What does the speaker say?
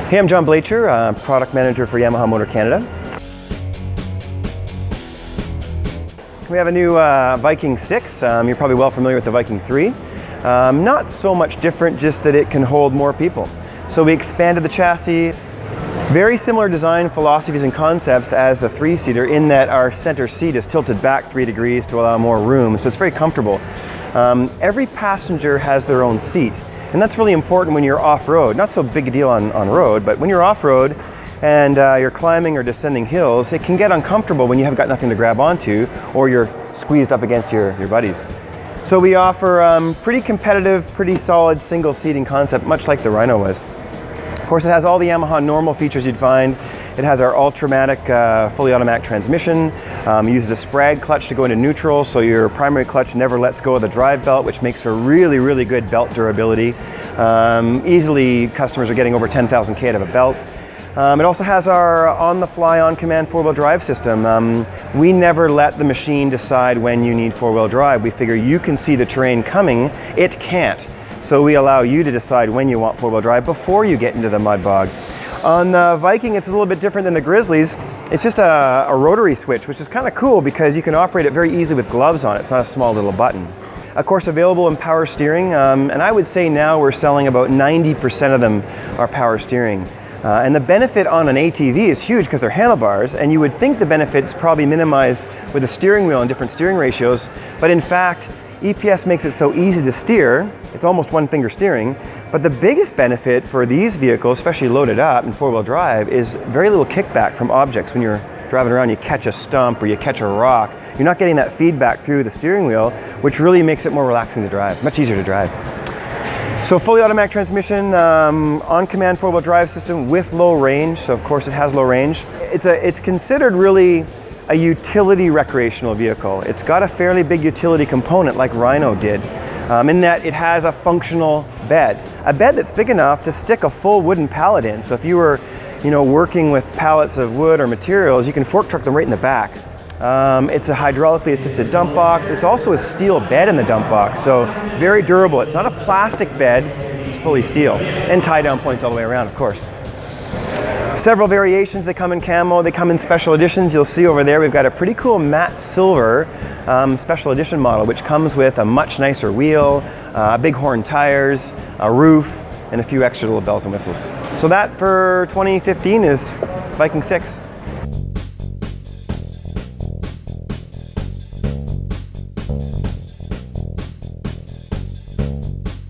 Hey, I'm John Blacher, product manager for Yamaha Motor Canada. We have a new Viking 6. You're probably well familiar with the Viking 3. Not so much different, just that it can hold more people. So we expanded the chassis. Very similar design philosophies and concepts as the 3-seater in that our center seat is tilted back 3 degrees to allow more room, so it's very comfortable. Every passenger has their own seat, and that's really important when you're off-road. Not so big a deal on road, but when you're off-road and you're climbing or descending hills, it can get uncomfortable when you have got nothing to grab onto or you're squeezed up against your buddies. So we offer pretty competitive, pretty solid single seating concept, much like the Rhino was. Of course, it has all the Yamaha normal features you'd find. It has our Ultramatic fully automatic transmission. It uses a sprag clutch to go into neutral, so your primary clutch never lets go of the drive belt, which makes for really, really good belt durability. Easily, customers are getting over 10,000 K out of a belt. It also has our on-the-fly, on-command four-wheel drive system. We never let the machine decide when you need four-wheel drive. We figure you can see the terrain coming, it can't. So we allow you to decide when you want four-wheel drive before you get into the mud bog. On the Viking, it's a little bit different than the Grizzlies. It's just a rotary switch, which is kind of cool because you can operate it very easily with gloves on. It's not a small little button. Of course, available in power steering, and I would say now we're selling about 90% of them are power steering. And the benefit on an ATV is huge because they're handlebars, and you would think the benefit's probably minimized with a steering wheel and different steering ratios, but in fact, EPS makes it so easy to steer. It's almost one-finger steering, but the biggest benefit for these vehicles, especially loaded up in four-wheel drive, is very little kickback from objects. When you're driving around, you catch a stump or you catch a rock, you're not getting that feedback through the steering wheel, which really makes it more relaxing to drive, much easier to drive. So fully automatic transmission, on-command four-wheel drive system with low range, so of course it has low range. It's considered really a utility recreational vehicle. It's got a fairly big utility component like Rhino did, in that it has a functional bed. A bed that's big enough to stick a full wooden pallet in. So if you were working with pallets of wood or materials, you can fork truck them right in the back. It's a hydraulically assisted dump box. It's also a steel bed in the dump box, so very durable. It's not a plastic bed, it's fully steel. And tie down points all the way around, of course. Several variations. They come in camo, they come in special editions. You'll see over there we've got a pretty cool matte silver special edition model, which comes with a much nicer wheel, bighorn tires, a roof, and a few extra little bells and whistles. So that for 2015 is Viking 6.